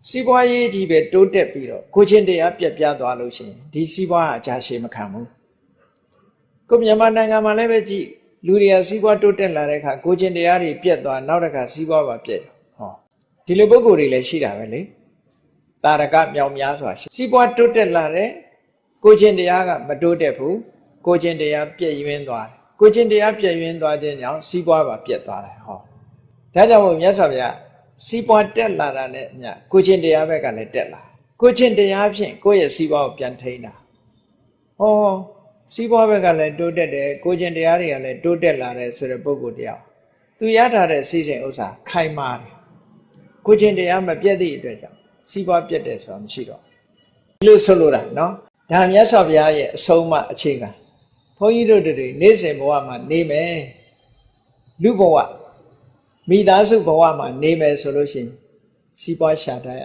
စီးပွားရေးကြီးပဲတိုးတက်ပြီးတော့ကိုချင်းတရားပြက်ပြားသွားလို့ရှိရင်ဒီစီးပွားအကြာရှည်မခံဘူးကိုမြန်မာနိုင်ငံမှာလည်းပဲကြည့်လူတွေကစီးပွားတိုးတက်လာတဲ့အခါကိုချင်းတရားတွေပြက်သွားနောက်တစ်ခါစီးပွားပါပြက်ဟောဒီလိုပုဂ္ဂိုလ်တွေလည်းရှိတာပဲလေတာရကမြောင်များစွာရှိစီးပွားတိုးတက်လာတဲ့ကိုချင်းတရားကမတိုးတက်ဘူးကိုချင်းတရားပြည့်ယွင်းသွားတယ်ကိုချင်းတရားပြည့်ယွင်းသွားခြင်းကြောင့်စီးပွားပါပြတ်သွားတယ်ဟောဒါကြောင့်မို့မြတ်စွာဘုရားစီးပွားတက်လာတာနဲ့မြတ်ကိုချင်းတရားဘက်ကလည်းတက်လာကိုချင်းတရားဖြင့်ကိုယ့်ရဲ့စီးပွားကိုပြန်ထိန်းတာဟောစီးပွားဘက်ကလည်းတိုးတက်တယ်ကိုချင်းတရားတွေကလည်းတိုးတက်လာတယ်ဆိုတဲ့ပုဂ္ဂိုလ်တရားသူရထားတဲ့စီစဉ်ဥစ္စာခိုင်မာတယ်ကိုချင်းတရားမပြတ်သည့်အတွက်ကြောင့်စီးပွားပြတ်တယ်ဆိုတာမရှိတော့ဒီလိုဆိုလိုတာနော်ဒါမြတ်စွာဘုရားရဲ့အဆုံးအမအခြေခံဘုန်းကြီးတို့တွေနေ့စဉ်ဘဝမှာနေမယ်လူဘဝမိသားစုဘဝမှာနေမယ်ဆိုလို့ရှိရင်စီးပွားရှာတတ်ရ